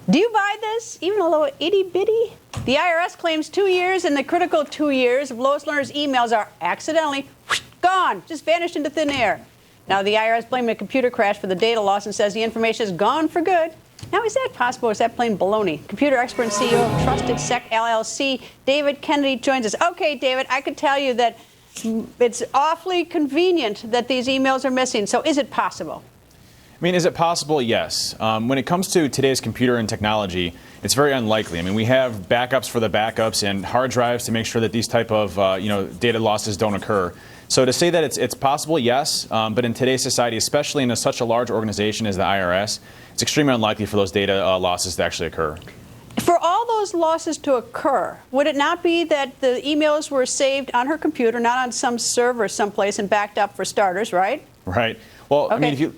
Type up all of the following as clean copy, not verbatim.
Do you buy this, even a little itty-bitty? The IRS claims 2 years, and the critical 2 years of Lois Lerner's emails are accidentally gone, just vanished into thin air. Now, the IRS blaming a computer crash for the data loss and says the information is gone for good. Now, is that possible, or is that plain baloney? Computer expert and CEO of Trusted Sec LLC, David Kennedy, joins us. Okay, David, I could tell you that it's awfully convenient that these emails are missing. So is it possible? I mean, is it possible? Yes. When it comes to today's computer and technology, it's very unlikely. I mean, we have backups for the backups and hard drives to make sure that these type of data losses don't occur. So to say that it's possible, yes, but in today's society, especially in such a large organization as the IRS, it's extremely unlikely for those data losses to actually occur. For all those losses to occur, would it not be that the emails were saved on her computer, not on some server someplace and backed up for starters, right? Right. Well, okay. I mean, if you...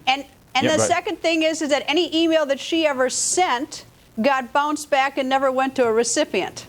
And the second thing is that any email that she ever sent got bounced back and never went to a recipient.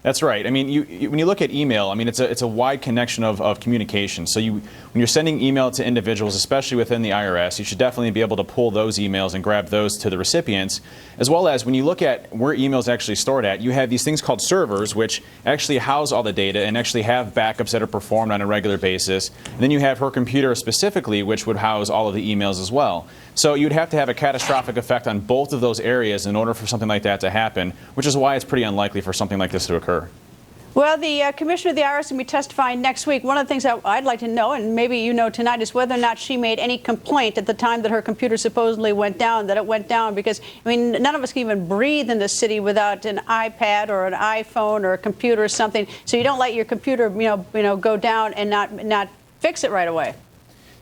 That's right. I mean, when you look at email, I mean, it's a wide connection of communication. So when you're sending email to individuals, especially within the IRS, you should definitely be able to pull those emails and grab those to the recipients, as well as when you look at where emails actually stored at, you have these things called servers, which actually house all the data and actually have backups that are performed on a regular basis. And then you have her computer specifically, which would house all of the emails as well. So you'd have to have a catastrophic effect on both of those areas in order for something like that to happen, which is why it's pretty unlikely for something like this to occur. Well, the commissioner of the IRS will be testifying next week. One of the things I'd like to know, and maybe you know tonight, is whether or not she made any complaint at the time that her computer supposedly went down, that it went down, because, I mean, none of us can even breathe in this city without an iPad or an iPhone or a computer or something. So you don't let your computer, go down and not fix it right away.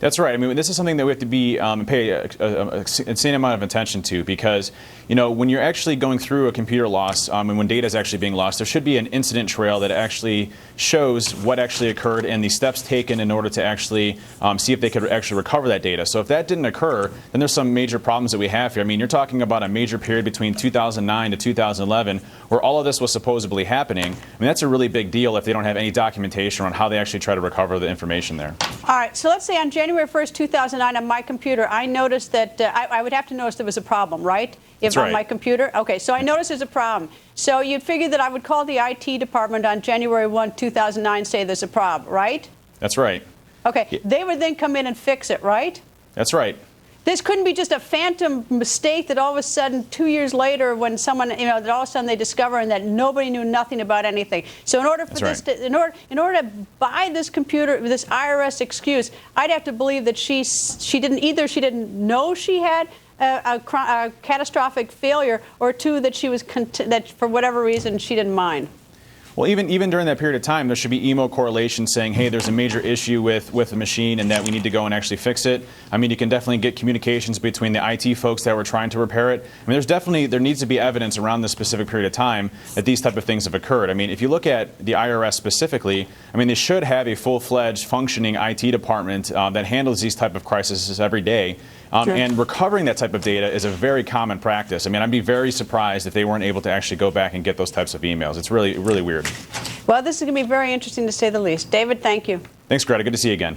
That's right. I mean, this is something that we have to pay an insane amount of attention to, because, when you're actually going through a computer loss and when data is actually being lost, there should be an incident trail that actually shows what actually occurred and the steps taken in order to actually see if they could actually recover that data. So if that didn't occur, then there's some major problems that we have here. I mean, you're talking about a major period between 2009 to 2011 where all of this was supposedly happening. I mean, that's a really big deal if they don't have any documentation on how they actually try to recover the information there. All right. So let's say on January 1st, 2009, on my computer, I noticed that I would have to notice there was a problem, right? That's right. On my computer? Okay, so I noticed there's a problem. So you'd figure that I would call the IT department on January 1, 2009, say there's a problem, right? That's right. Okay, they would then come in and fix it, right? That's right. This couldn't be just a phantom mistake that all of a sudden, 2 years later, when someone, that all of a sudden they discover and that nobody knew nothing about anything. So in order for this, in order to buy this computer, this IRS excuse, I'd have to believe that she didn't know she had a catastrophic failure, or two, that she was that for whatever reason she didn't mind. Well, even during that period of time, there should be emo correlation saying, hey, there's a major issue with the machine and that we need to go and actually fix it. I mean, you can definitely get communications between the IT folks that were trying to repair it. I mean, there needs to be evidence around this specific period of time that these type of things have occurred. I mean, if you look at the IRS specifically, I mean, they should have a full-fledged functioning IT department that handles these type of crises every day. Sure. And recovering that type of data is a very common practice. I mean, I'd be very surprised if they weren't able to actually go back and get those types of emails. It's really, really weird. Well, this is going to be very interesting to say the least. David, thank you. Thanks, Greta. Good to see you again.